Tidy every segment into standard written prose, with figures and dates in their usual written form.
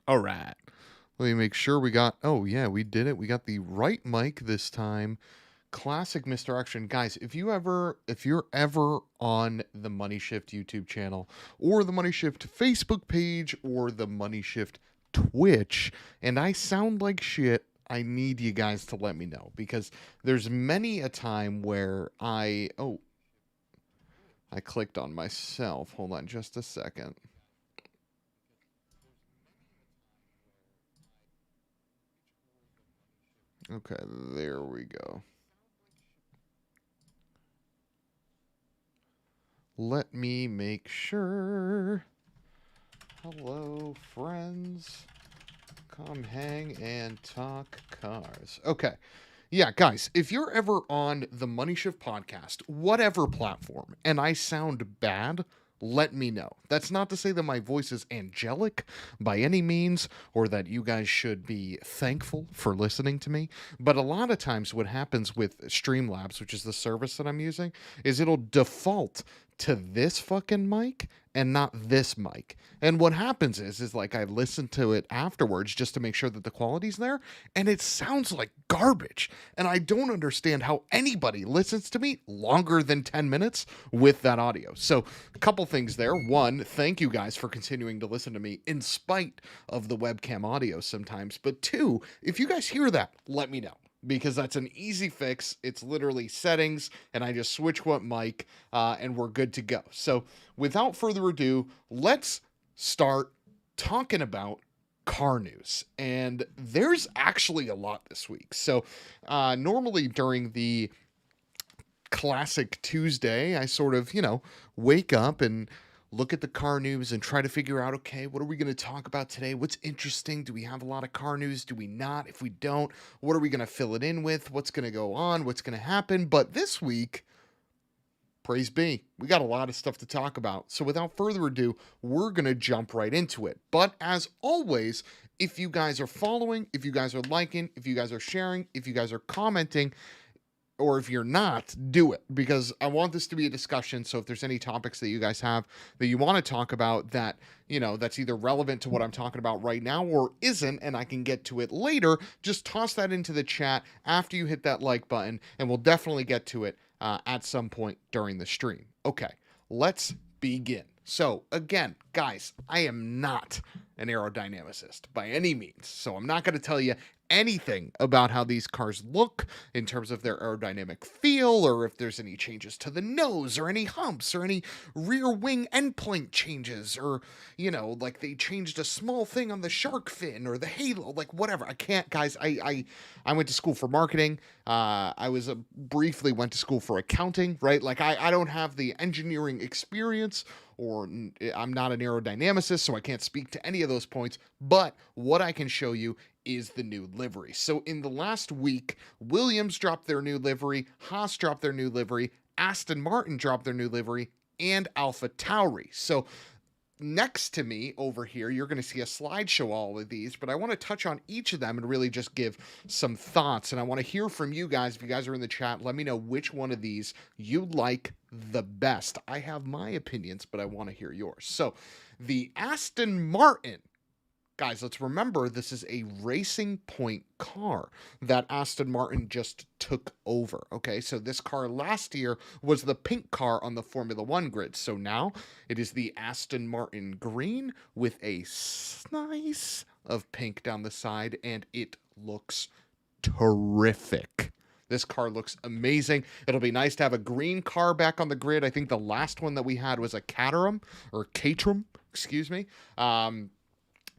All right. Let me make sure we got. Oh, yeah, we did it. We got the right mic this time. Classic misdirection. Guys, if you're ever on the Money Shift YouTube channel or the Money Shift Facebook page or the Money Shift Twitch and I sound like shit, I need you guys to let me know because there's many a time where I clicked on myself. Hold on just a second. Okay, there we go. Let me make sure. Hello, friends. Come hang and talk cars. Okay. Yeah, guys, if you're ever on the Money Shift podcast, whatever platform, and I sound bad, let me know. That's not to say that my voice is angelic by any means or that you guys should be thankful for listening to me. But a lot of times, what happens with Streamlabs, which is the service that I'm using, is it'll default to this fucking mic and not this mic. And what happens is like I listen to it afterwards just to make sure that the quality's there, and it sounds like garbage. And I don't understand how anybody listens to me longer than 10 minutes with that audio. So, a couple things there. One, thank you guys for continuing to listen to me in spite of the webcam audio sometimes. But two, if you guys hear that, let me know because that's an easy fix. It's literally settings, and I just switch what mic, and we're good to go. So, without further ado, let's start talking about car news. And there's actually a lot this week. So, normally during the classic Tuesday, I sort of, wake up and look at the car news and try to figure out, okay, what are we going to talk about today? What's interesting? Do we have a lot of car news? Do we not? If we don't, what are we going to fill it in with? What's going to go on? What's going to happen? But this week, praise be, we got a lot of stuff to talk about. So without further ado, we're going to jump right into it. But as always, if you guys are following, if you guys are liking, if you guys are sharing, if you guys are commenting, or if you're not, do it because I want this to be a discussion. So if there's any topics that you guys have that you want to talk about that, that's either relevant to what I'm talking about right now or isn't, and I can get to it later, just toss that into the chat after you hit that like button, and we'll definitely get to it at some point during the stream. Okay, let's begin. So again, guys, I am not an aerodynamicist by any means. So I'm not going to tell you anything about how these cars look in terms of their aerodynamic feel or if there's any changes to the nose or any humps or any rear wing end point changes or like they changed a small thing on the shark fin or the halo, like whatever. I can't, guys. I went to school for marketing. I was briefly went to school for accounting, right? Like I don't have the engineering experience or I'm not an aerodynamicist, so I can't speak to any of those points. But what I can show you is the new livery. So in the last week, Williams dropped their new livery, Haas dropped their new livery, Aston Martin dropped their new livery, and AlphaTauri. So next to me over here, you're going to see a slideshow all of these, but I want to touch on each of them and really just give some thoughts. And I want to hear from you guys. If you guys are in the chat, let me know which one of these you like the best. I have my opinions, but I want to hear yours. So the Aston Martin. Guys, let's remember this is a Racing Point car that Aston Martin just took over. Okay, so this car last year was the pink car on the Formula One grid. So now it is the Aston Martin green with a slice of pink down the side, and it looks terrific. This car looks amazing. It'll be nice to have a green car back on the grid. I think the last one that we had was a Caterham or Caterham, excuse me.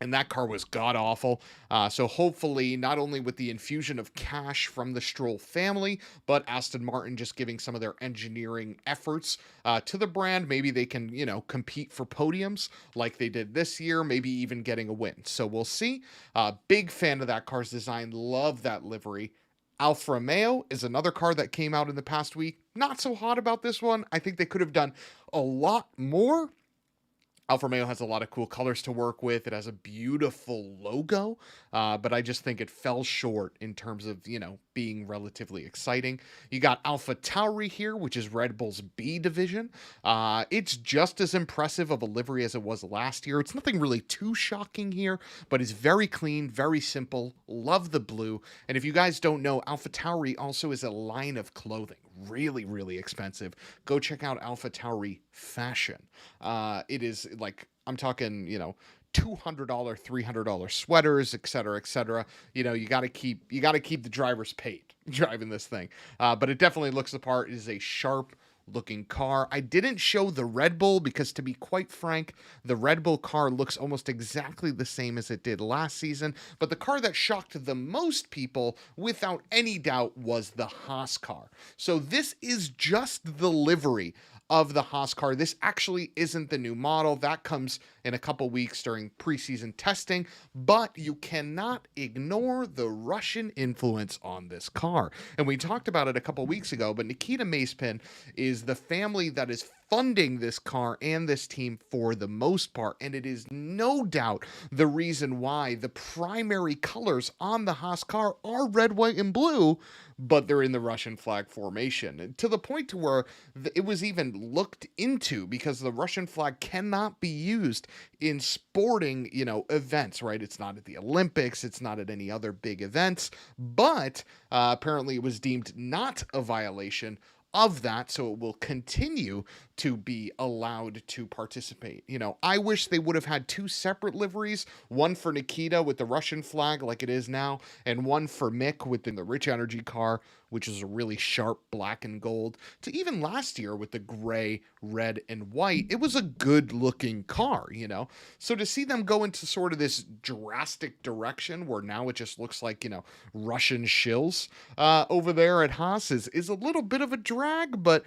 And that car was god awful. So hopefully, not only with the infusion of cash from the Stroll family, but Aston Martin just giving some of their engineering efforts to the brand, maybe they can, compete for podiums like they did this year, maybe even getting a win. So we'll see. Big fan of that car's design. Love that livery. Alfa Romeo is another car that came out in the past week. Not so hot about this one. I think they could have done a lot more. Alfa Romeo has a lot of cool colors to work with. It has a beautiful logo, but I just think it fell short in terms of, being relatively exciting. You got Alpha Tauri here, which is Red Bull's B division. It's just as impressive of a livery as it was last year. It's nothing really too shocking here, but it's very clean, very simple. Love the blue. And if you guys don't know, Alpha Tauri also is a line of clothing. Really, really expensive. Go check out Alpha Tauri Fashion. It is like, I'm talking, $200, $300 sweaters, etc., etc. You got to keep the drivers paid driving this thing. But it definitely looks the part. It is a sharp looking car. I didn't show the Red Bull because, to be quite frank, the Red Bull car looks almost exactly the same as it did last season. But the car that shocked the most people, without any doubt, was the Haas car. So this is just the livery of the Haas car. This actually isn't the new model. That comes in a couple weeks during preseason testing, but you cannot ignore the Russian influence on this car. And we talked about it a couple weeks ago, but Nikita Mazepin is the family that is funding this car and this team for the most part, and it is no doubt the reason why the primary colors on the Haas car are red, white, and blue, but they're in the Russian flag formation, to the point to where it was even looked into, because the Russian flag cannot be used in sporting, events, right? It's not at the Olympics, it's not at any other big events, but apparently it was deemed not a violation of that, so it will continue to be allowed to participate. I wish they would have had two separate liveries, one for Nikita with the Russian flag like it is now, and one for Mick within the Rich Energy car, which is a really sharp black and gold. To even last year with the gray, red, and white, it was a good looking car, So to see them go into sort of this drastic direction where now it just looks like, Russian shills over there at Haas is a little bit of a drag, but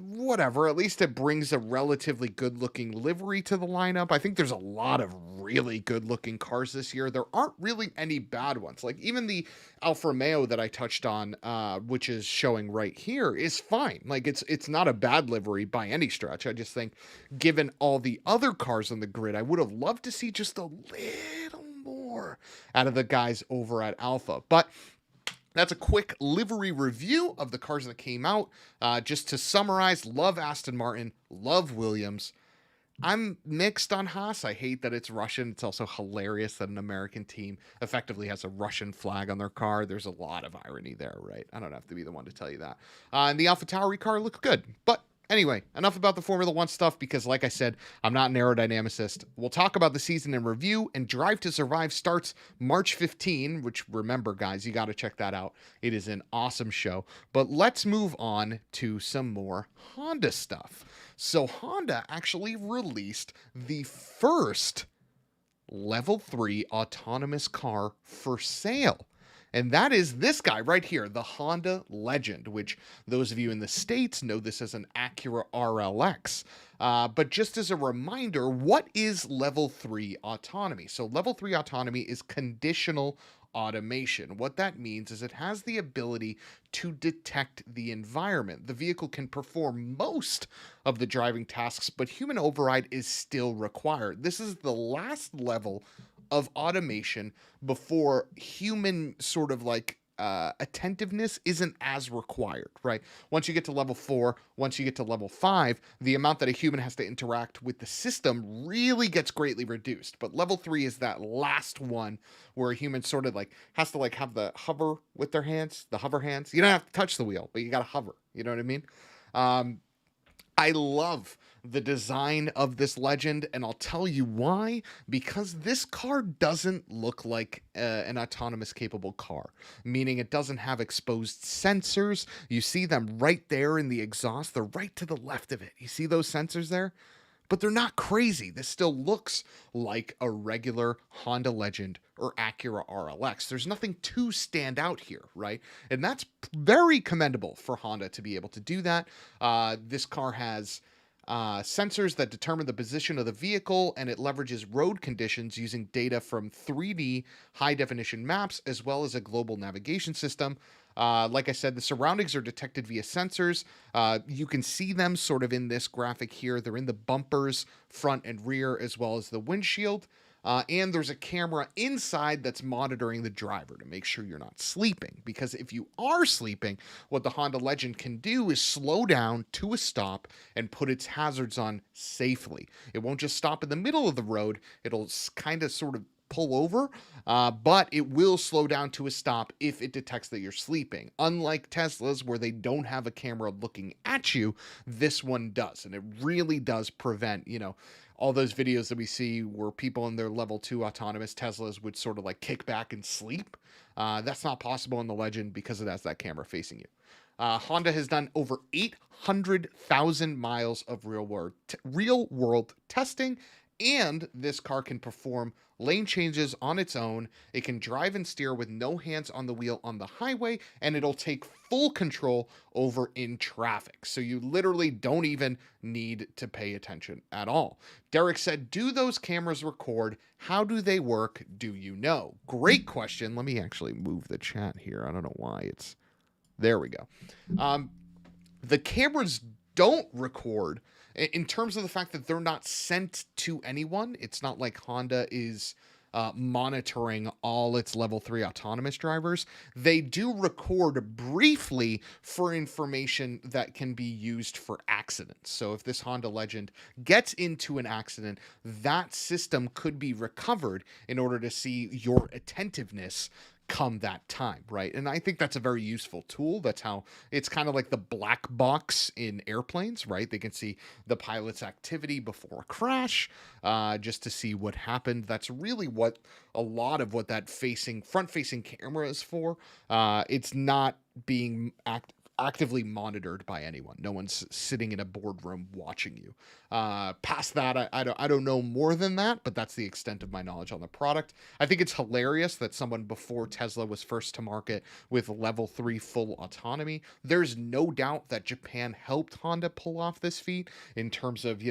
whatever. At least it brings a relatively good-looking livery to the lineup. I think there's a lot of really good-looking cars this year. There aren't really any bad ones. Like even the Alfa Romeo that I touched on, which is showing right here, is fine. Like it's not a bad livery by any stretch. I just think, given all the other cars on the grid, I would have loved to see just a little more out of the guys over at Alfa. But that's a quick livery review of the cars that came out. Just to summarize, love Aston Martin, love Williams. I'm mixed on Haas. I hate that it's Russian. It's also hilarious that an American team effectively has a Russian flag on their car. There's a lot of irony there, right? I don't have to be the one to tell you that. And the AlphaTauri car looked good, but anyway, enough about the Formula One stuff because, like I said, I'm not an aerodynamicist. We'll talk about the season in review, and Drive to Survive starts March 15, which, remember, guys, you got to check that out. It is an awesome show. But let's move on to some more Honda stuff. So Honda actually released the first Level 3 autonomous car for sale. And that is this guy right here, the Honda Legend, which those of you in the States know this as an Acura RLX. But just as a reminder, what is Level 3 autonomy? So Level 3 autonomy is conditional automation. What that means is it has the ability to detect the environment. The vehicle can perform most of the driving tasks, but human override is still required. This is the last level of automation before human sort of like attentiveness isn't as required, right? Once you get to level 4, once you get to level 5, the amount that a human has to interact with the system really gets greatly reduced. But level 3 is that last one where a human sort of like has to like have the hover with their hands, the hover hands. You don't have to touch the wheel, but you got to hover. You know what I mean? I love the design of this Legend, and I'll tell you why. Because this car doesn't look like an autonomous capable car, meaning it doesn't have exposed sensors. You see them right there in the exhaust. They're right to the left of it. You see those sensors there? But they're not crazy. This still looks like a regular Honda Legend or Acura RLX. There's nothing to stand out here, right? And that's very commendable for Honda to be able to do that. This car has sensors that determine the position of the vehicle, and it leverages road conditions using data from 3D high-definition maps as well as a global navigation system. Like I said, the surroundings are detected via sensors. You can see them sort of in this graphic here. They're in the bumpers, front and rear, as well as the windshield. And there's a camera inside that's monitoring the driver to make sure you're not sleeping. Because if you are sleeping, what the Honda Legend can do is slow down to a stop and put its hazards on safely. It won't just stop in the middle of the road. It'll kind of sort of pull over, but it will slow down to a stop if it detects that you're sleeping. Unlike Teslas, where they don't have a camera looking at you, this one does. And it really does prevent, all those videos that we see where people in their level 2 autonomous Teslas would sort of like kick back and sleep. That's not possible in the Legend because it has that camera facing you. Honda has done over 800,000 miles of real world testing, and this car can perform lane changes on its own. It can drive and steer with no hands on the wheel on the highway, and it'll take full control over in traffic. So you literally don't even need to pay attention at all. Derek said, do those cameras record? How do they work? Do you know? Great question. Let me actually move the chat here. I don't know why it's... There we go. The cameras don't record in terms of the fact that they're not sent to anyone. It's not like Honda is monitoring all its level 3 autonomous drivers. They do record briefly for information that can be used for accidents. So if this Honda Legend gets into an accident, that system could be recovered in order to see your attentiveness come that time, right? And I think that's a very useful tool. That's how it's kind of like the black box in airplanes, right? They can see the pilot's activity before a crash, just to see what happened. That's really what a lot of what that front-facing camera is for. It's not being actively monitored by anyone. No one's sitting in a boardroom watching you. Past that, I don't know more than that, but that's the extent of my knowledge on the product. I think it's hilarious that someone before Tesla was first to market with level 3 full autonomy. There's no doubt that Japan helped Honda pull off this feat in terms of,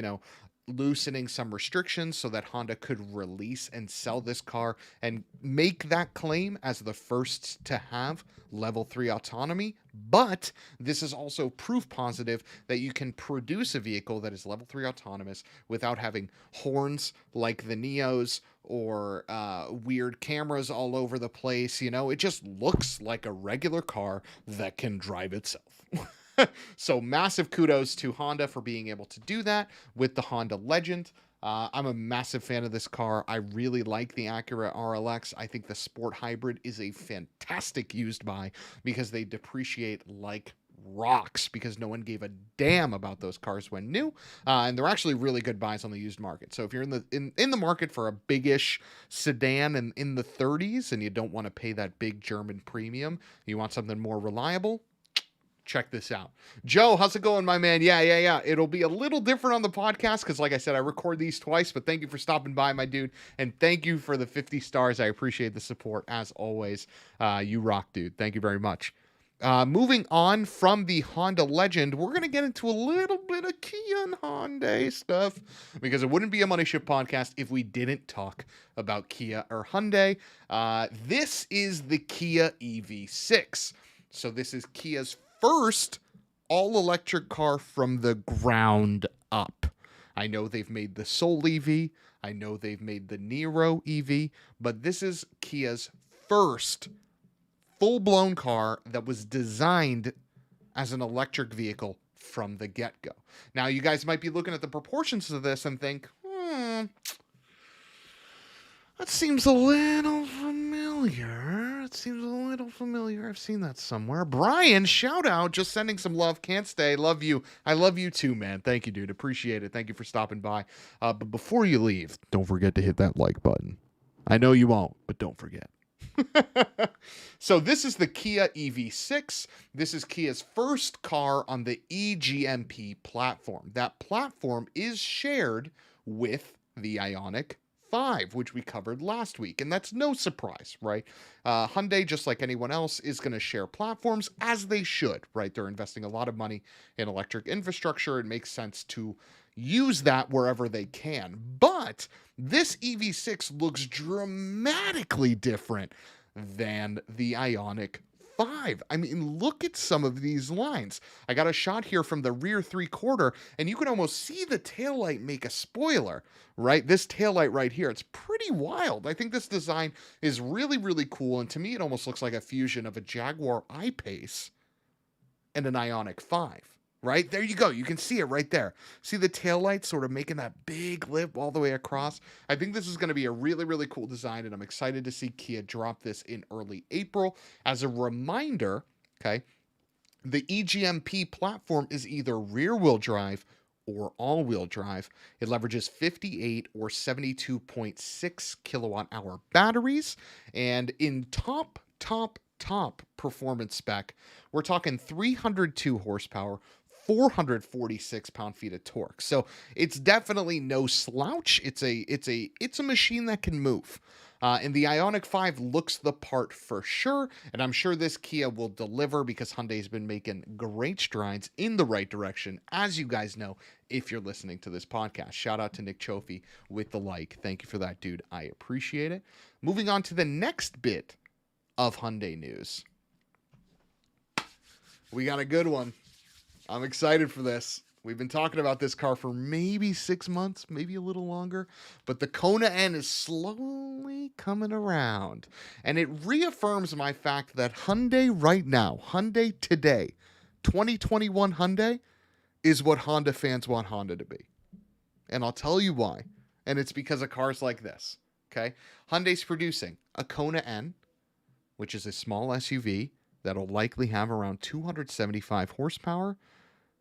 loosening some restrictions so that Honda could release and sell this car and make that claim as the first to have level 3 autonomy. But this is also proof positive that you can produce a vehicle that is level 3 autonomous without having horns like the Neos or weird cameras all over the place. It just looks like a regular car that can drive itself. So massive kudos to Honda for being able to do that with the Honda Legend. I'm a massive fan of this car. I really like the Acura RLX. I think the Sport Hybrid is a fantastic used buy because they depreciate like rocks because no one gave a damn about those cars when new, and they're actually really good buys on the used market. So if you're in the market for a big-ish sedan and in the 30s and you don't want to pay that big German premium, you want something more reliable, check this out. Joe, how's it going, my man? Yeah. It'll be a little different on the podcast because, like I said, I record these twice, but thank you for stopping by, my dude. And thank you for the 50 stars. I appreciate the support, as always. You rock, dude. Thank you very much. Moving on from the Honda Legend, we're going to get into a little bit of Kia and Hyundai stuff because it wouldn't be a Money Ship podcast if we didn't talk about Kia or Hyundai. This is the Kia EV6. So this is Kia's first all-electric car from the ground up. I know they've made the Soul EV. I know they've made the Niro EV. But this is Kia's first full-blown car that was designed as an electric vehicle from the get-go. Now, you guys might be looking at the proportions of this and think, that seems a little familiar. I've seen that somewhere. Brian, shout out. Just sending some love. Can't stay. Love you. I love you too, man. Thank you, dude. Appreciate it. Thank you for stopping by. But before you leave, don't forget to hit that like button. I know you won't, but don't forget. So this is the Kia EV6. This is Kia's first car on the eGMP platform. That platform is shared with the Ioniq 5, which we covered last week, and that's no surprise, right? Hyundai, just like anyone else, is going to share platforms, as they should, right? They're investing a lot of money in electric infrastructure. It makes sense to use that wherever they can. But this EV6 looks dramatically different than the Ioniq 5. I mean, look at some of these lines. I got a shot here from the rear 3/4, and you can almost see the taillight make a spoiler, right? This taillight right here, it's pretty wild. I think this design is really, really cool, and to me, it almost looks like a fusion of a Jaguar I-Pace and an Ioniq 5. Right? There you go. You can see it right there. See the taillight sort of making that big lip all the way across? I think this is going to be a really, really cool design, and I'm excited to see Kia drop this in early April. As a reminder, okay, the EGMP platform is either rear-wheel drive or all-wheel drive. It leverages 58 or 72.6 kilowatt-hour batteries, and in top performance spec, we're talking 302 horsepower, 446 pound-feet of torque. So it's definitely no slouch. It's a machine that can move. And the Ioniq 5 looks the part for sure, and I'm sure this Kia will deliver because Hyundai's been making great strides in the right direction, as you guys know, if you're listening to this podcast. Shout out to Nick Chofee with the like. Thank you for that, dude. I appreciate it. Moving on to the next bit of Hyundai news. We got a good one. I'm excited for this. We've been talking about this car for maybe 6 months, maybe a little longer, but the Kona N is slowly coming around. And it reaffirms my fact that Hyundai right now, Hyundai today, 2021 Hyundai, is what Honda fans want Honda to be. And I'll tell you why. And it's because of cars like this, okay? Hyundai's producing a Kona N, which is a small SUV that'll likely have around 275 horsepower,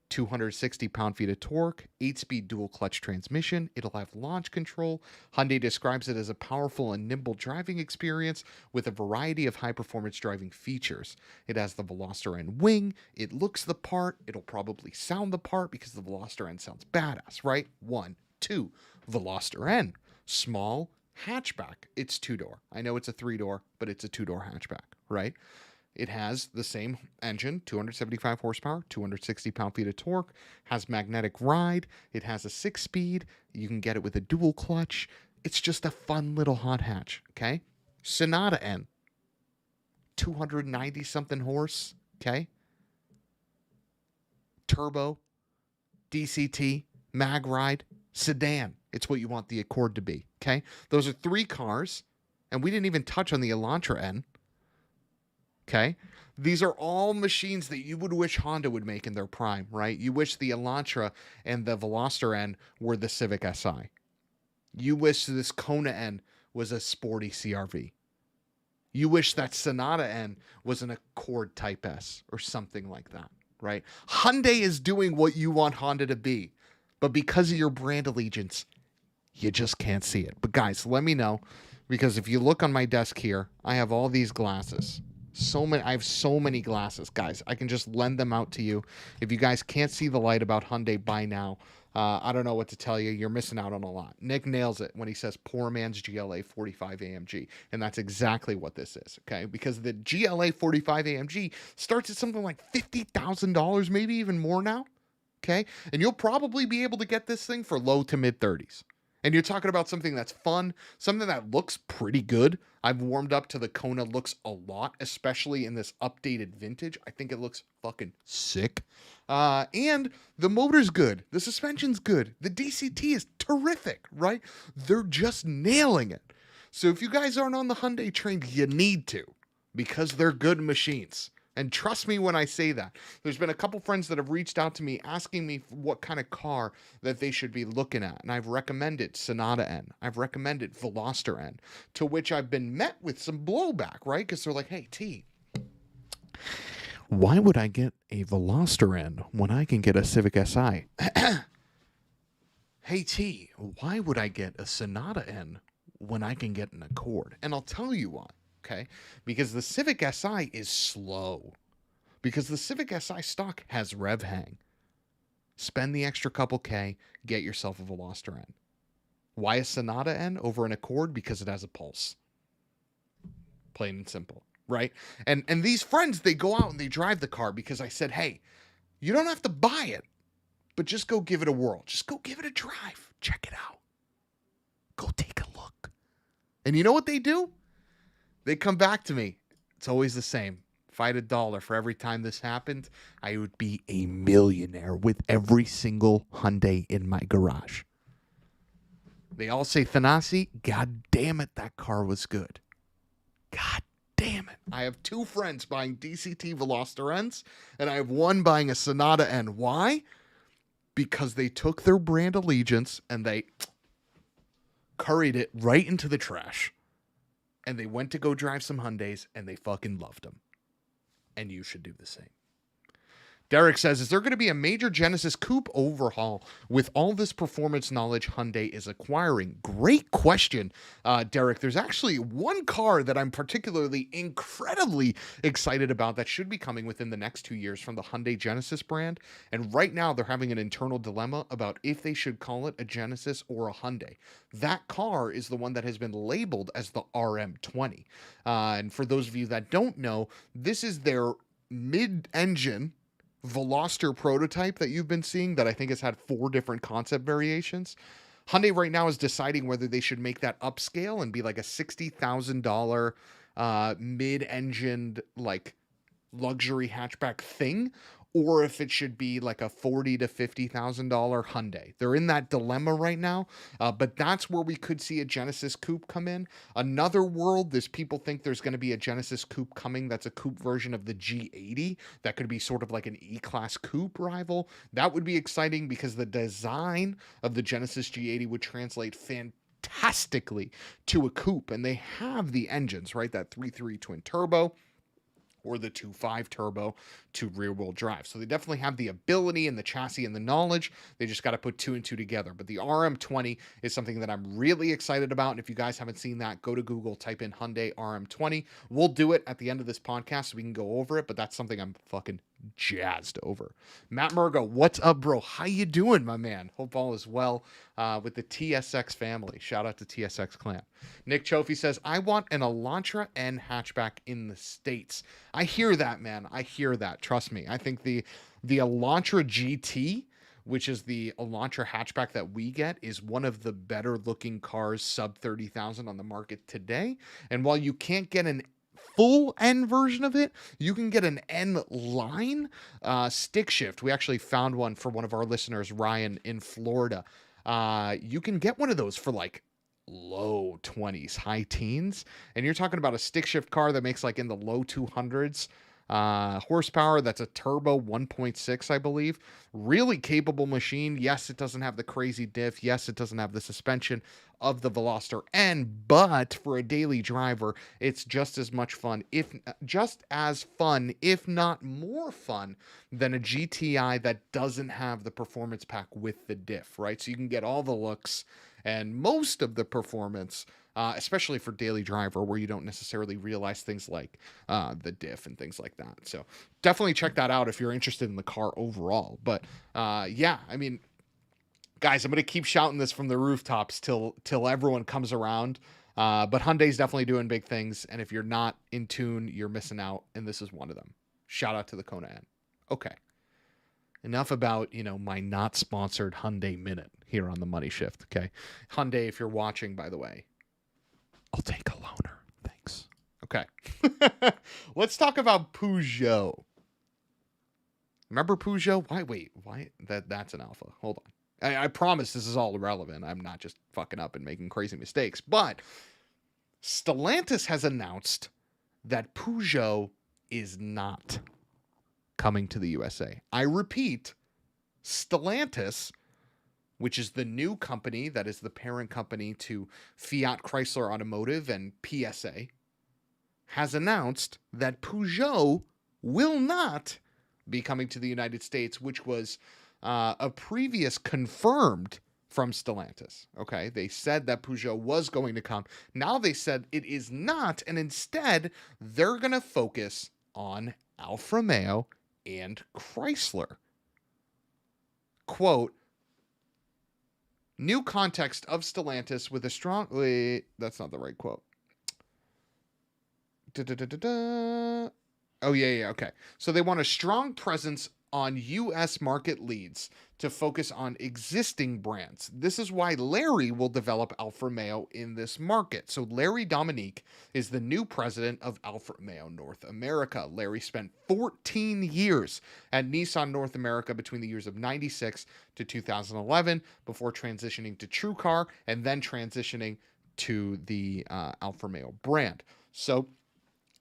260 pound-feet of torque, 8-speed dual-clutch transmission. It'll have launch control. Hyundai describes it as a powerful and nimble driving experience with a variety of high-performance driving features. It has the Veloster N wing. It looks the part. It'll probably sound the part because the Veloster N sounds badass, right? 1, 2, Veloster N. Small hatchback. It's 2-door. I know it's a 3-door, but it's a 2-door hatchback, right? It has the same engine, 275 horsepower, 260 pound-feet of torque, has magnetic ride, it has a 6-speed, you can get it with a dual clutch. It's just a fun little hot hatch, okay? Sonata N, 290-something horse, okay? Turbo, DCT, mag ride, sedan. It's what you want the Accord to be, okay? Those are 3 cars, and we didn't even touch on the Elantra N. Okay, these are all machines that you would wish Honda would make in their prime, right? You wish the Elantra and the Veloster N were the Civic Si. You wish this Kona N was a sporty CRV. You wish that Sonata N was an Accord Type S or something like that, right? Hyundai is doing what you want Honda to be, but because of your brand allegiance, you just can't see it. But guys, let me know, because if you look on my desk here, I have all these glasses. I have so many glasses, guys. I can just lend them out to you. If you guys can't see the light about Hyundai by now, I don't know what to tell you. You're missing out on a lot. Nick nails it when he says poor man's GLA 45 AMG. And that's exactly what this is, okay? Because the GLA 45 AMG starts at something like $50,000, maybe even more now, okay? And you'll probably be able to get this thing for low to mid 30s. And you're talking about something that's fun, something that looks pretty good. I've warmed up to the Kona looks a lot, especially in this updated vintage. I think it looks fucking sick. And the motor's good. The suspension's good. The DCT is terrific, right? They're just nailing it. So if you guys aren't on the Hyundai train, you need to, because they're good machines. And trust me when I say that. There's been a couple friends that have reached out to me asking me what kind of car that they should be looking at. And I've recommended Sonata N. I've recommended Veloster N. To which I've been met with some blowback, right? Because they're like, hey, T, why would I get a Veloster N when I can get a Civic Si? Hey, T, why would I get a Sonata N when I can get an Accord? And I'll tell you why. Okay, because the Civic Si is slow. Because the Civic Si stock has rev hang. Spend the extra couple K, get yourself a Veloster N. Why a Sonata N over an Accord? Because it has a pulse. Plain and simple, right? And these friends, they go out and they drive the car because I said, hey, you don't have to buy it, but just go give it a whirl. Just go give it a drive. Check it out. Go take a look. And you know what they do? They come back to me. It's always the same. If I had $1 for every time this happened, I would be a millionaire with every single Hyundai in my garage. They all say Thanasi. God damn it, that car was good. God damn it. I have 2 friends buying DCT Veloster N's, and I have one buying a Sonata N. Why? Because they took their brand allegiance and they curried it right into the trash. And they went to go drive some Hyundais, and they fucking loved them. And you should do the same. Derek says, is there going to be a major Genesis Coupe overhaul with all this performance knowledge Hyundai is acquiring? Great question, Derek. There's actually one car that I'm particularly incredibly excited about that should be coming within the next 2 years from the Hyundai Genesis brand. And right now they're having an internal dilemma about if they should call it a Genesis or a Hyundai. That car is the one that has been labeled as the RM20. And for those of you that don't know, this is their mid-engine Veloster prototype that you've been seeing that I think has had 4 different concept variations. Hyundai right now is deciding whether they should make that upscale and be like a $60,000 mid-engined like luxury hatchback thing, or if it should be like a $40,000 to $50,000 Hyundai. They're in that dilemma right now, but that's where we could see a Genesis Coupe come in. Another world, there's people think there's going to be a Genesis Coupe coming that's a coupe version of the G80 that could be sort of like an E-Class coupe rival. That would be exciting because the design of the Genesis G80 would translate fantastically to a coupe, and they have the engines, right? That 3.3 twin turbo or the 2.5 turbo to rear wheel drive. So they definitely have the ability and the chassis and the knowledge. They just got to put 2 and 2 together. But the RM20 is something that I'm really excited about. And if you guys haven't seen that, go to Google, type in Hyundai RM20. We'll do it at the end of this podcast so we can go over it, but that's something I'm fucking jazzed over. Matt Murgo, what's up, bro? How you doing, my man? Hope all is well with the TSX family. Shout out to TSX clan. Nick Chofie says, I want an Elantra N hatchback in the States. I hear that, man. I hear that. Trust me. I think the Elantra GT, which is the Elantra hatchback that we get, is one of the better looking cars sub 30,000 on the market today. And while you can't get an full N version of it, you can get an N line stick shift. We actually found one for one of our listeners, Ryan, in Florida. You can get one of those for like low 20s, high teens. And you're talking about a stick shift car that makes like in the low 200s horsepower. That's a turbo 1.6, I believe. Really capable machine. Yes, it doesn't have the crazy diff. Yes, it doesn't have the suspension of the Veloster N, but for a daily driver, it's just as much fun, if not more fun than a GTI that doesn't have the performance pack with the diff, right? So you can get all the looks and most of the performance, especially for daily driver, where you don't necessarily realize things like the diff and things like that. So definitely check that out if you're interested in the car overall. But yeah, I mean, guys, I'm going to keep shouting this from the rooftops till everyone comes around. But Hyundai's definitely doing big things. And if you're not in tune, you're missing out. And this is one of them. Shout out to the Kona N. Okay. Enough about, my not sponsored Hyundai minute here on the Money Shift. Okay. Hyundai, if you're watching, by the way, I'll take a loaner. Thanks. Okay. Let's talk about Peugeot. Remember Peugeot? Why? That's an Alpha. Hold on. I promise this is all irrelevant. I'm not just fucking up and making crazy mistakes. But Stellantis has announced that Peugeot is not coming to the USA. I repeat, Stellantis, which is the new company that is the parent company to Fiat Chrysler Automotive and PSA, has announced that Peugeot will not be coming to the United States, which was a previous confirmed from Stellantis. Okay, they said that Peugeot was going to come. Now they said it is not, and instead they're going to focus on Alfa Romeo and Chrysler. Quote, new context of Stellantis with a strong... Wait, that's not the right quote. Oh, yeah, okay. So they want a strong presence on U.S. market leads to focus on existing brands. This is why Larry will develop Alfa Romeo in this market. So Larry Dominique is the new president of Alfa Romeo North America. Larry spent 14 years at Nissan North America between the years of 96 to 2011 before transitioning to TrueCar and then transitioning to the Alfa Romeo brand. So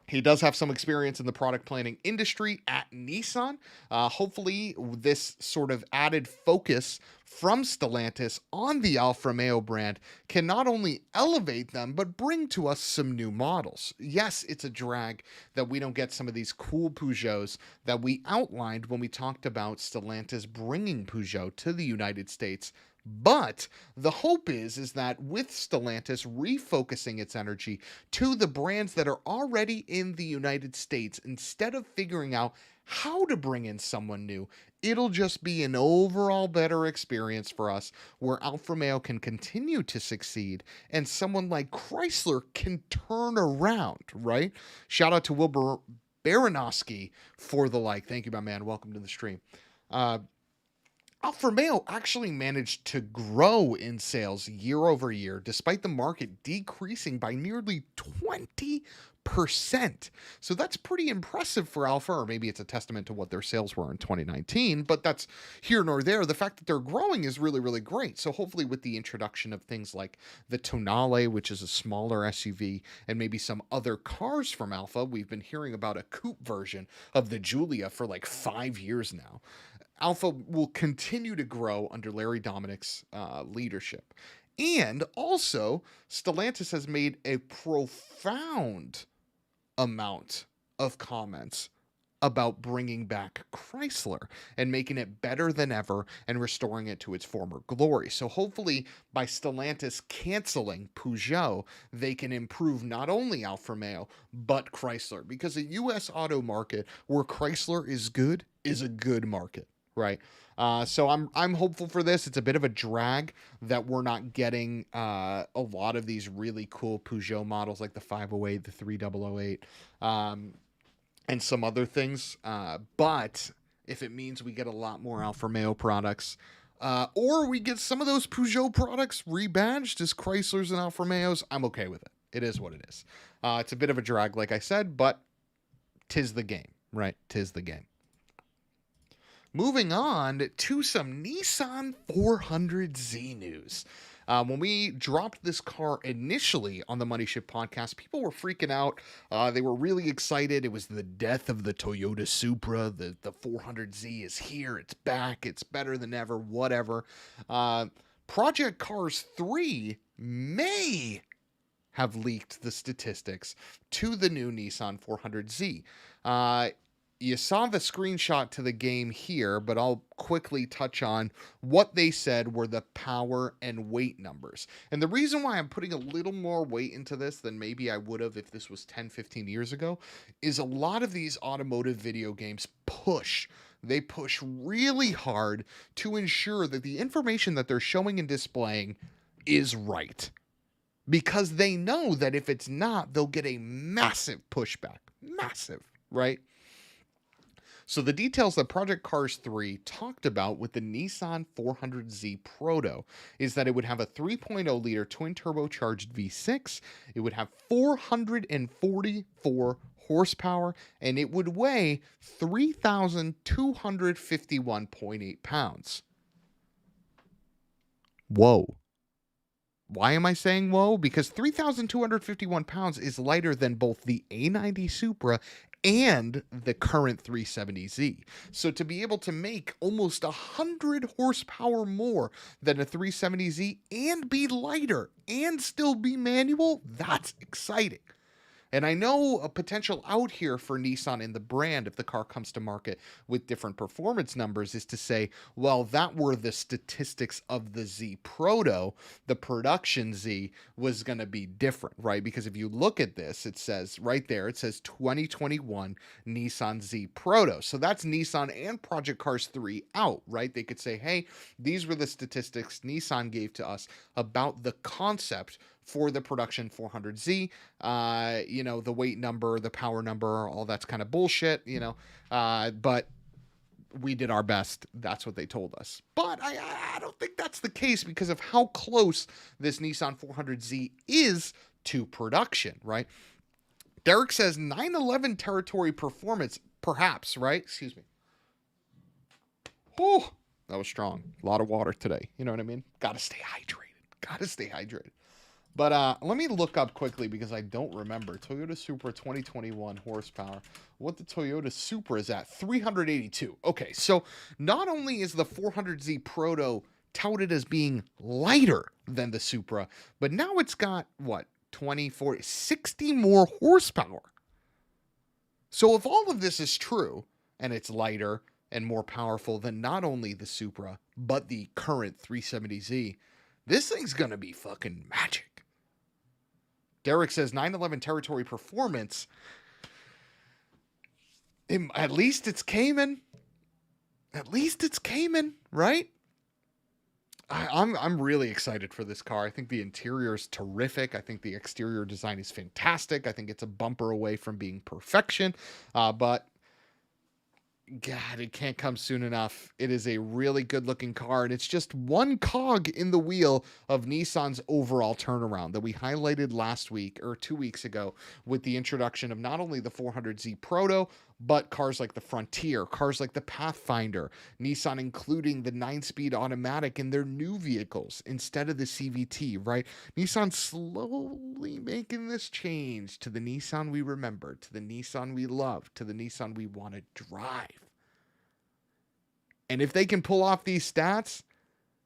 he does have some experience in the product planning industry at Nissan. Hopefully, this sort of added focus from Stellantis on the Alfa Romeo brand can not only elevate them, but bring to us some new models. Yes, it's a drag that we don't get some of these cool Peugeots that we outlined when we talked about Stellantis bringing Peugeot to the United States. But the hope is that with Stellantis refocusing its energy to the brands that are already in the United States, instead of figuring out how to bring in someone new, it'll just be an overall better experience for us where Alfa Romeo can continue to succeed and someone like Chrysler can turn around, right? Shout out to Wilbur Baranowski for the like. Thank you, my man. Welcome to the stream. Alfa Romeo actually managed to grow in sales year over year, despite the market decreasing by nearly 20%. So that's pretty impressive for Alfa, or maybe it's a testament to what their sales were in 2019, but that's here nor there. The fact that they're growing is really, really great. So hopefully with the introduction of things like the Tonale, which is a smaller SUV, and maybe some other cars from Alfa, we've been hearing about a coupe version of the Giulia for like 5 years now. Alfa will continue to grow under Larry Dominick's leadership. And also, Stellantis has made a profound amount of comments about bringing back Chrysler and making it better than ever and restoring it to its former glory. So hopefully by Stellantis canceling Peugeot, they can improve not only Alfa Romeo, but Chrysler, because a U.S. auto market where Chrysler is good is a good market. Right. So I'm hopeful for this. It's a bit of a drag that we're not getting a lot of these really cool Peugeot models like the 508, the 3008, and some other things. But if it means we get a lot more Alfa Romeo products, or we get some of those Peugeot products rebadged as Chryslers and Alfa Romeos, I'm okay with it. It is what it is. It's a bit of a drag, like I said, but 'tis the game, right? 'Tis the game. Moving on to some Nissan 400Z news. When we dropped this car initially on the Money Ship podcast, people were freaking out. They were really excited. It was the death of the Toyota Supra. The 400Z is here. It's back. It's better than ever. Whatever. Project Cars 3 may have leaked the statistics to the new Nissan 400Z. You saw the screenshot to the game here, but I'll quickly touch on what they said were the power and weight numbers. And the reason why I'm putting a little more weight into this than maybe I would have if this was 10, 15 years ago is a lot of these automotive video games push. They push really hard to ensure that the information that they're showing and displaying is right. Because they know that if it's not, they'll get a massive pushback. Massive, right? So the details that Project Cars 3 talked about with the Nissan 400Z Proto is that it would have a 3.0 liter twin turbocharged V6, it would have 444 horsepower, and it would weigh 3,251.8 pounds. Whoa. Why am I saying whoa? Because 3,251 pounds is lighter than both the A90 Supra and the current 370Z. So to be able to make almost 100 horsepower more than a 370Z and be lighter and still be manual, that's exciting. And I know a potential out here for Nissan in the brand, if the car comes to market with different performance numbers, is to say, well, that were the statistics of the Z Proto, the production Z was going to be different, right? Because if you look at this, it says right there, it says 2021 Nissan Z Proto. So that's Nissan and Project Cars 3 out, right? They could say, hey, these were the statistics Nissan gave to us about the concept for the production 400Z, the weight number, the power number, all that's kind of bullshit, but we did our best. That's what they told us. But I don't think that's the case because of how close this Nissan 400Z is to production, right? Derek says 911 territory performance, perhaps, right? Excuse me. Whew, that was strong. A lot of water today. You know what I mean? Got to stay hydrated. Got to stay hydrated. But let me look up quickly because I don't remember. Toyota Supra 2021 horsepower. What the Toyota Supra is at? 382. Okay, so not only is the 400Z Proto touted as being lighter than the Supra, but now it's got, what, 20, 40, 60 more horsepower. So if all of this is true, and it's lighter and more powerful than not only the Supra, but the current 370Z, this thing's going to be fucking magic. Derek says 911 territory performance. At least it's Cayman. At least it's Cayman, right? I'm really excited for this car. I think the interior is terrific. I think the exterior design is fantastic. I think it's a bumper away from being perfection. But God, it can't come soon enough. It is a really good looking car, and it's just one cog in the wheel of Nissan's overall turnaround that we highlighted last week or 2 weeks ago with the introduction of not only the 400Z Proto, but cars like the Frontier, cars like the Pathfinder, Nissan including the 9-speed automatic in their new vehicles instead of the CVT, right? Nissan slowly making this change to the Nissan we remember, to the Nissan we love, to the Nissan we want to drive. And if they can pull off these stats,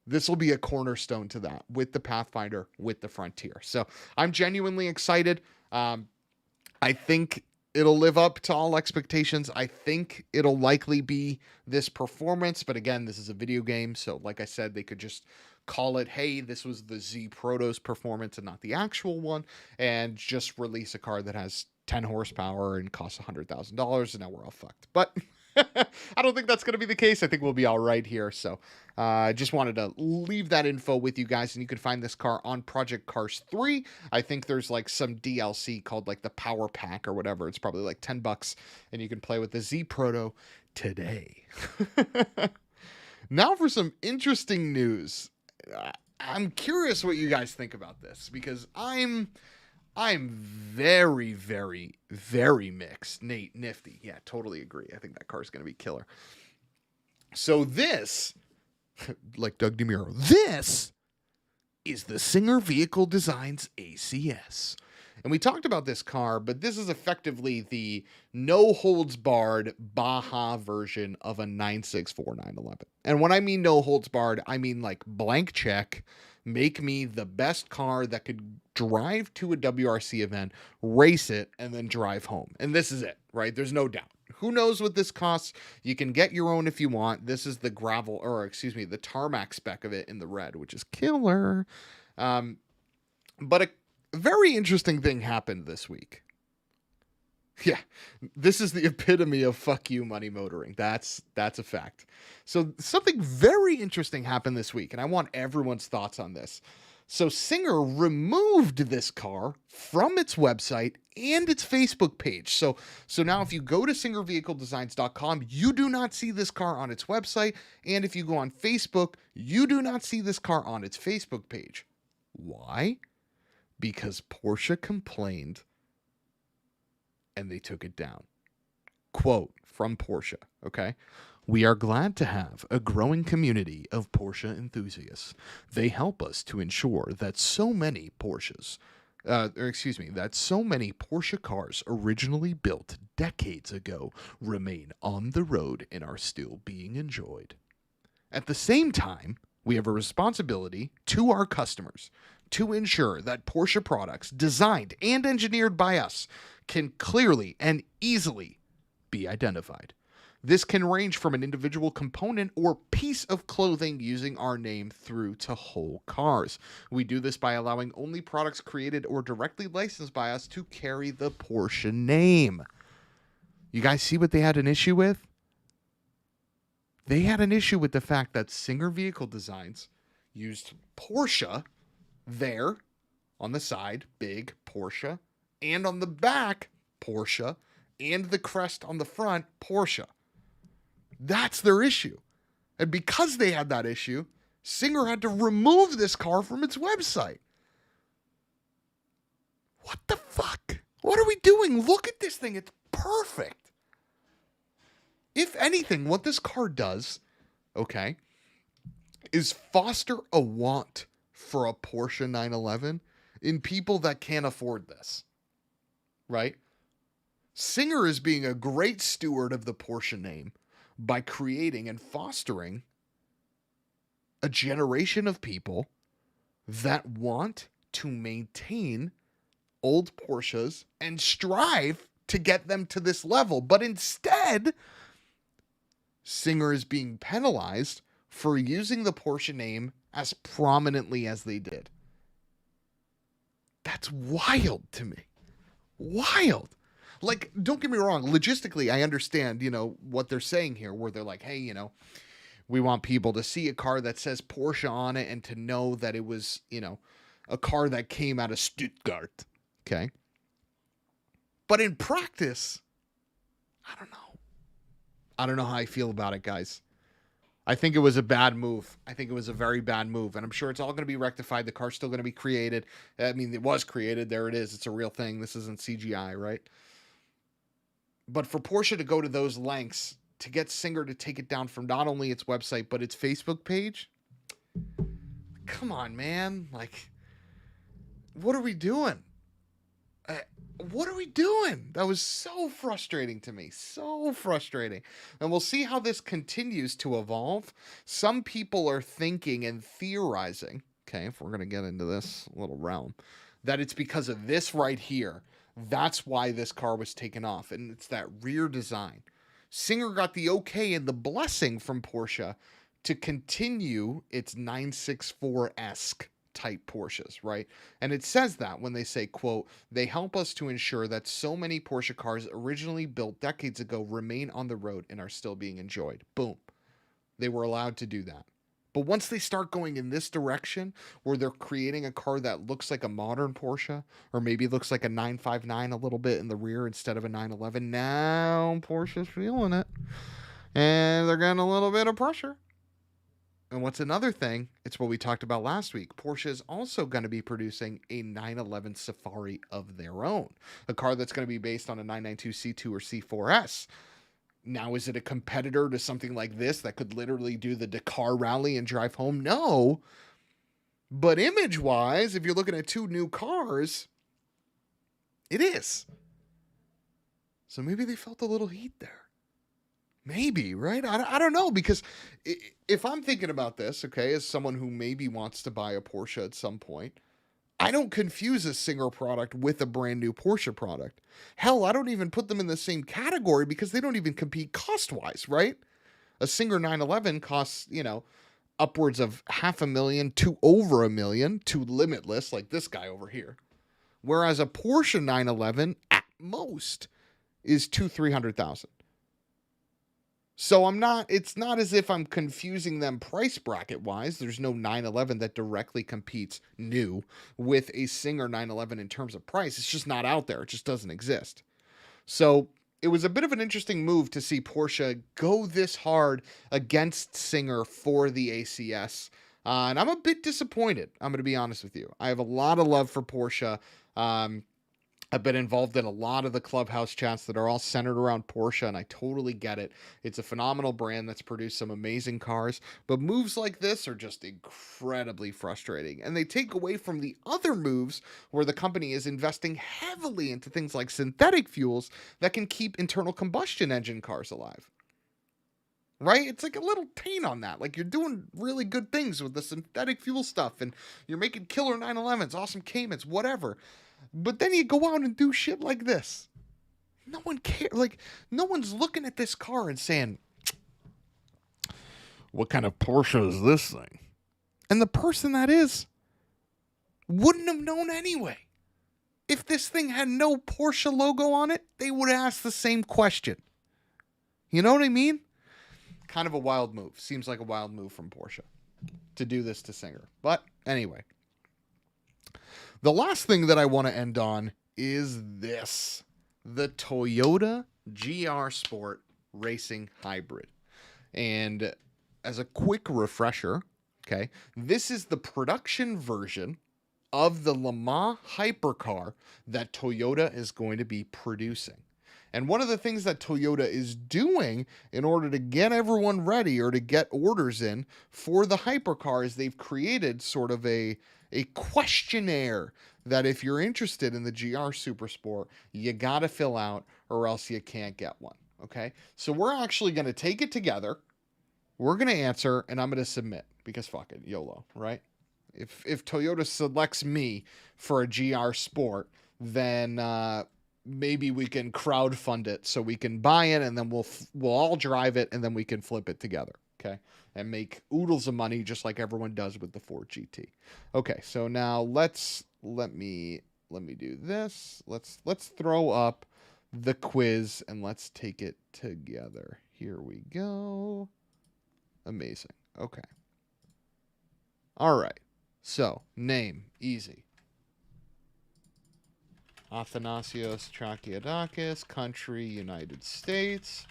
this will be a cornerstone to that with the Pathfinder, with the Frontier. So I'm genuinely excited. I think it'll live up to all expectations. I think it'll likely be this performance. But again, this is a video game. So like I said, they could just call it, hey, this was the Z Proto's performance and not the actual one, and just release a car that has 10 horsepower and costs $100,000. And now we're all fucked. But I don't think that's going to be the case. I think we'll be all right here. So I just wanted to leave that info with you guys. And you can find this car on Project Cars 3. I think there's like some DLC called like the Power Pack or whatever. It's probably like $10. And you can play with the Z Proto today. Now for some interesting news. I'm curious what you guys think about this because I'm very, very, very mixed. Nate, nifty. Yeah, totally agree. I think that car is going to be killer. So this, like Doug DeMuro, this is the Singer Vehicle Designs ACS. And we talked about this car, but this is effectively the no-holds-barred Baja version of a 964 911. And when I mean no-holds-barred, I mean like blank check, make me the best car that could drive to a WRC event, race it, and then drive home. And this is it, right? There's no doubt. Who knows what this costs? You can get your own if you want. This is the the tarmac spec of it in the red, which is killer. But a very interesting thing happened this week. Yeah, this is the epitome of fuck you money motoring. That's a fact. So something very interesting happened this week, and I want everyone's thoughts on this. So Singer removed this car from its website and its Facebook page. So now if you go to singervehicledesigns.com, you do not see this car on its website. And if you go on Facebook, you do not see this car on its Facebook page. Why? Because Porsche complained and they took it down. Quote from Porsche, okay? We are glad to have a growing community of Porsche enthusiasts. They help us to ensure that so many Porsche cars originally built decades ago remain on the road and are still being enjoyed. At the same time, we have a responsibility to our customers to ensure that Porsche products designed and engineered by us can clearly and easily be identified. This can range from an individual component or piece of clothing using our name through to whole cars. We do this by allowing only products created or directly licensed by us to carry the Porsche name. You guys see what they had an issue with? They had an issue with the fact that Singer Vehicle Designs used Porsche there on the side, big Porsche, and on the back, Porsche, and the crest on the front, Porsche. That's their issue. And because they had that issue, Singer had to remove this car from its website. What the fuck? What are we doing? Look at this thing. It's perfect. If anything, what this car does, okay, is foster a want for a Porsche 911 in people that can't afford this, right? Singer is being a great steward of the Porsche name by creating and fostering a generation of people that want to maintain old Porsches and strive to get them to this level. But instead, Singer is being penalized for using the Porsche name as prominently as they did. That's wild to me. Wild. Like, don't get me wrong. Logistically, I understand, what they're saying here, where they're like, hey, we want people to see a car that says Porsche on it and to know that it was, a car that came out of Stuttgart. Okay. But in practice, I don't know. I don't know how I feel about it, guys. I think it was a bad move. I think it was a very bad move. And I'm sure it's all going to be rectified. The car's still going to be created. I mean, it was created. There it is. It's a real thing. This isn't CGI, right? But for Porsche to go to those lengths to get Singer to take it down from not only its website, but its Facebook page. Come on, man. Like, what are we doing? What are we doing? That was so frustrating to me. So frustrating. And we'll see how this continues to evolve. Some people are thinking and theorizing, okay, if we're going to get into this little realm, that it's because of this right here. That's why this car was taken off. And it's that rear design. Singer got the okay and the blessing from Porsche to continue its 964-esque type Porsches, right? And it says that when they say, quote, they help us to ensure that so many Porsche cars originally built decades ago remain on the road and are still being enjoyed. Boom. They were allowed to do that. But once they start going in this direction, where they're creating a car that looks like a modern Porsche, or maybe looks like a 959 a little bit in the rear instead of a 911, now Porsche's feeling it. And they're getting a little bit of pressure. And what's another thing, it's what we talked about last week. Porsche is also going to be producing a 911 Safari of their own. A car that's going to be based on a 992 C2 or C4S. Now, is it a competitor to something like this that could literally do the Dakar rally and drive home? No. But image-wise, if you're looking at two new cars, it is. So maybe they felt a little heat there. Maybe, right? I don't know, because if I'm thinking about this, okay, as someone who maybe wants to buy a Porsche at some point, I don't confuse a Singer product with a brand new Porsche product. Hell, I don't even put them in the same category because they don't even compete cost-wise, right? A Singer 911 costs, upwards of $500,000 to over $1 million to limitless, like this guy over here. Whereas a Porsche 911 at most is $200,000-300,000. So it's not as if I'm confusing them price bracket wise. There's no 911 that directly competes new with a Singer 911 in terms of price. It's just not out there. It just doesn't exist. So it was a bit of an interesting move to see Porsche go this hard against Singer for the ACS. And I'm a bit disappointed. I'm going to be honest with you. I have a lot of love for Porsche. I've been involved in a lot of the clubhouse chats that are all centered around Porsche, and I totally get it. It's a phenomenal brand that's produced some amazing cars, but moves like this are just incredibly frustrating, and they take away from the other moves where the company is investing heavily into things like synthetic fuels that can keep internal combustion engine cars alive. Right? It's like a little taint on that. Like, you're doing really good things with the synthetic fuel stuff, and you're making killer 911s, awesome Caymans, whatever. But then you go out and do shit like this. No one cares. Like, no one's looking at this car and saying, what kind of Porsche is this thing? And the person that is wouldn't have known anyway. If this thing had no Porsche logo on it, they would ask the same question. You know what I mean? Kind of a wild move. Seems like a wild move from Porsche to do this to Singer. But anyway. The last thing that I want to end on is this. The Toyota GR Sport Racing Hybrid. And as a quick refresher, okay, this is the production version of the Le Mans hypercar that Toyota is going to be producing. And one of the things that Toyota is doing in order to get everyone ready or to get orders in for the hypercar is they've created sort of a questionnaire that if you're interested in the GR Supersport, you got to fill out or else you can't get one. Okay. So we're actually going to take it together. We're going to answer and I'm going to submit because fuck it, YOLO, right? If Toyota selects me for a GR Sport, then maybe we can crowdfund it so we can buy it and then we'll all drive it and then we can flip it together, okay? And make oodles of money just like everyone does with the Ford GT. Okay, so now let me do this. Let's throw up the quiz and let's take it together. Here we go. Amazing. Okay. All right. So, name, easy. Athanasios Tracheadakis, country, United States.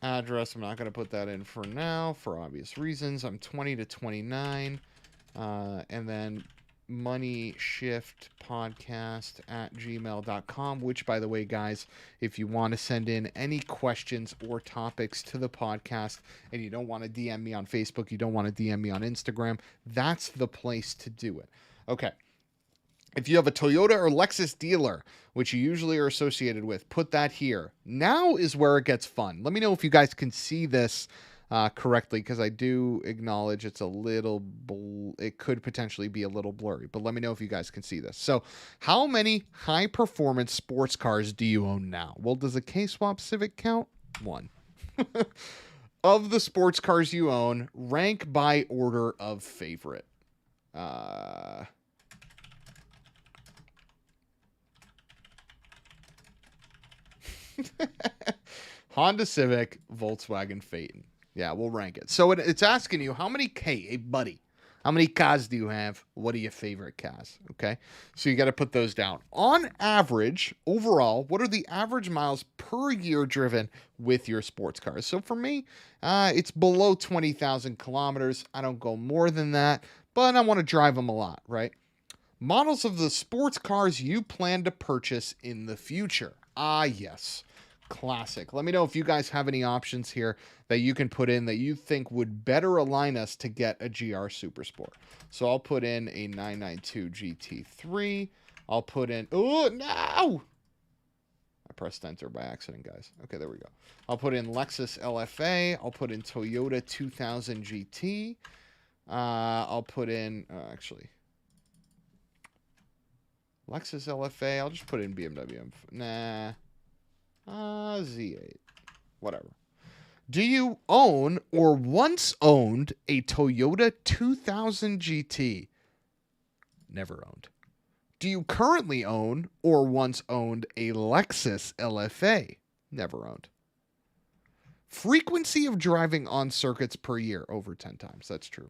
Address, I'm not going to put that in for now for obvious reasons. I'm 20 to 29. And then moneyshiftpodcast@gmail.com, which, by the way, guys, if you want to send in any questions or topics to the podcast and you don't want to DM me on Facebook, you don't want to DM me on Instagram, that's the place to do it. Okay. If you have a Toyota or Lexus dealer, which you usually are associated with, put that here. Now is where it gets fun. Let me know if you guys can see this correctly, because I do acknowledge it's a little, it could potentially be a little blurry, but let me know if you guys can see this. So how many high-performance sports cars do you own now? Well, does a K-Swap Civic count? 1. Of the sports cars you own, rank by order of favorite. Honda Civic, Volkswagen Phaeton. Yeah, we'll rank it. So it's asking you, how many hey buddy, how many cars do you have? What are your favorite cars? Okay, so you got to put those down. On average, overall, what are the average miles per year driven with your sports cars? So for me, it's below 20,000 kilometers. I don't go more than that, but I want to drive them a lot, right? Models of the sports cars you plan to purchase in the future. Ah, yes. Classic. Let me know if you guys have any options here that you can put in that you think would better align us to get a GR Supersport. So I'll put in a 992 GT3. I'll put in... Oh, no! I pressed enter by accident, guys. Okay, there we go. I'll put in Lexus LFA. I'll put in Toyota 2000 GT. I'll put in... actually... Lexus LFA. I'll just put in BMW. Nah. Z8. Whatever. Do you own or once owned a Toyota 2000 GT? Never owned. Do you currently own or once owned a Lexus LFA? Never owned. Frequency of driving on circuits per year, over 10 times. That's true.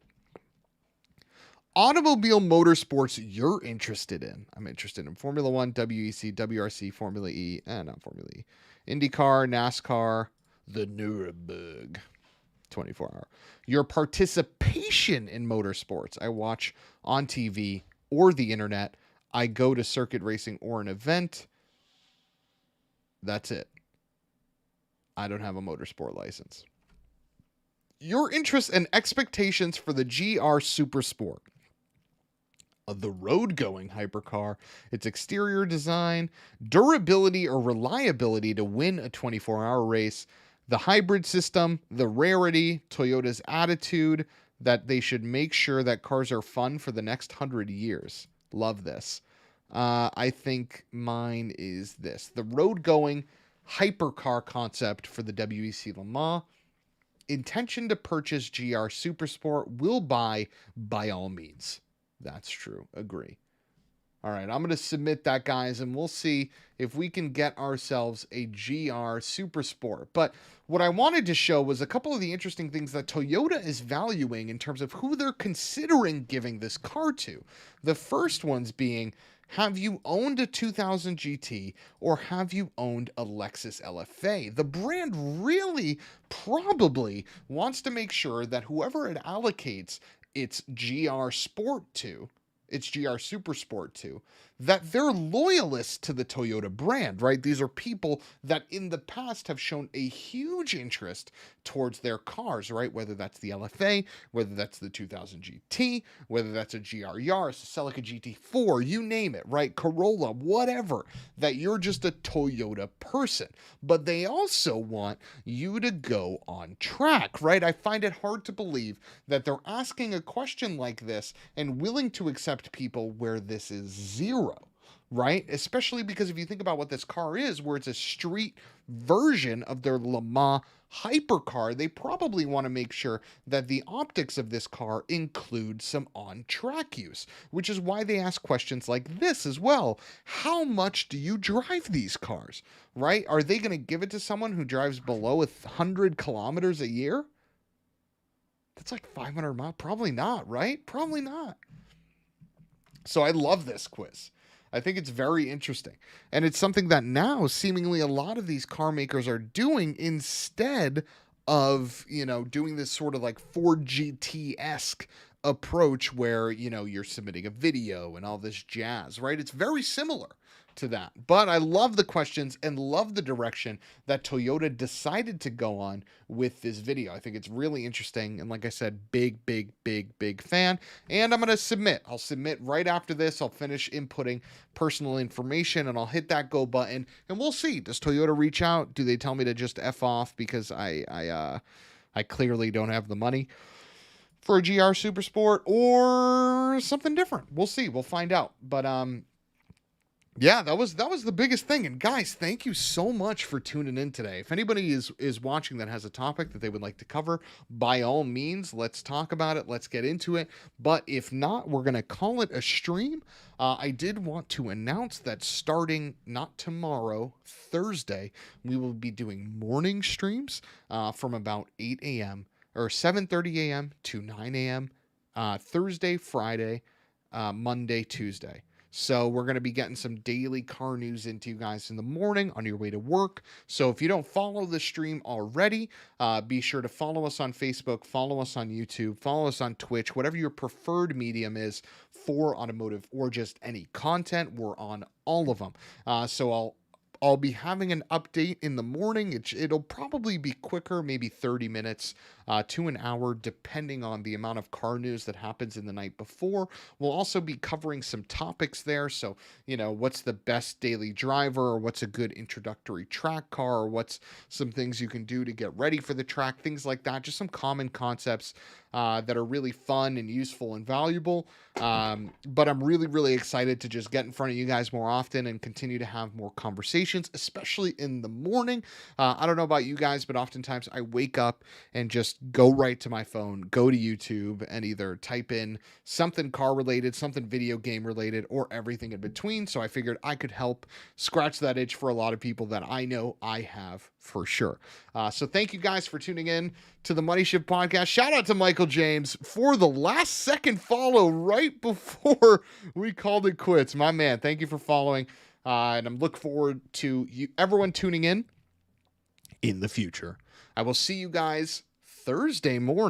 Automobile motorsports you're interested in. I'm interested in Formula 1, WEC, WRC, Formula E, not Formula E. IndyCar, NASCAR, the Nuremberg. 24-hour. Your participation in motorsports. I watch on TV or the internet. I go to circuit racing or an event. That's it. I don't have a motorsport license. Your interests and expectations for the GR Supersport. The road-going hypercar, its exterior design, durability or reliability to win a 24-hour race, the hybrid system, the rarity, Toyota's attitude that they should make sure that cars are fun for the next 100 years. Love this. I think mine is this. The road-going hypercar concept for the WEC Le Mans. Intention to purchase GR Supersport. Will buy by all means. That's true. Agree. All right, I'm going to submit that, guys, and we'll see if we can get ourselves a GR Super Sport. But what I wanted to show was a couple of the interesting things that Toyota is valuing in terms of who they're considering giving this car to. The first ones being, have you owned a 2000 GT or have you owned a Lexus LFA? The brand really probably wants to make sure that whoever it allocates its GR Sport to, its GR Super Sport to, that they're loyalists to the Toyota brand, right? These are people that in the past have shown a huge interest towards their cars, right? Whether that's the LFA, whether that's the 2000 GT, whether that's a GR Yaris, a Celica GT4, you name it, right? Corolla, whatever, that you're just a Toyota person. But they also want you to go on track, right? I find it hard to believe that they're asking a question like this and willing to accept people where this is zero, right? Especially because if you think about what this car is, where it's a street version of their Le Mans hypercar, they probably want to make sure that the optics of this car include some on-track use, which is why they ask questions like this as well. How much do you drive these cars, right? Are they going to give it to someone who drives below 100 kilometers a year? That's like 500 miles. Probably not, right? Probably not. So I love this quiz. I think it's very interesting. And it's something that now seemingly a lot of these car makers are doing instead of, doing this sort of like Ford GT-esque approach where, you're submitting a video and all this jazz, right? It's very similar to that. But I love the questions and love the direction that Toyota decided to go on with this video. I think it's really interesting. And like I said, big, big, big, big fan. And I'm going to submit. I'll submit right after this. I'll finish inputting personal information and I'll hit that go button and we'll see. Does Toyota reach out? Do they tell me to just F off because I clearly don't have the money for a GR Super Sport or something different? We'll see. We'll find out. But, yeah, that was the biggest thing. And guys, thank you so much for tuning in today. If anybody is watching that has a topic that they would like to cover, by all means, let's talk about it. Let's get into it. But if not, we're going to call it a stream. I did want to announce that starting not tomorrow, Thursday, we will be doing morning streams from about 8 a.m. or 7:30 a.m. to 9 a.m. Thursday, Friday, Monday, Tuesday. So we're going to be getting some daily car news into you guys in the morning on your way to work. So if you don't follow the stream already, be sure to follow us on Facebook, follow us on YouTube, follow us on Twitch, whatever your preferred medium is for automotive or just any content. We're on all of them. So I'll be having an update in the morning. It'll probably be quicker, maybe 30 minutes to an hour, depending on the amount of car news that happens in the night before. We'll also be covering some topics there. So, what's the best daily driver, or what's a good introductory track car, or what's some things you can do to get ready for the track, things like that. Just some common concepts that are really fun and useful and valuable. But I'm really, really excited to just get in front of you guys more often and continue to have more conversations, especially in the morning. I don't know about you guys, but oftentimes I wake up and just go right to my phone, go to YouTube, and either type in something car related, something video game related, or everything in between. So I figured I could help scratch that itch for a lot of people that I know I have for sure. So thank you guys for tuning in to the Money Shift podcast. Shout out to Michael James for the last second follow right before we called it quits. My man, thank you for following. And I'm looking forward to everyone tuning in the future. I will see you guys Thursday morning.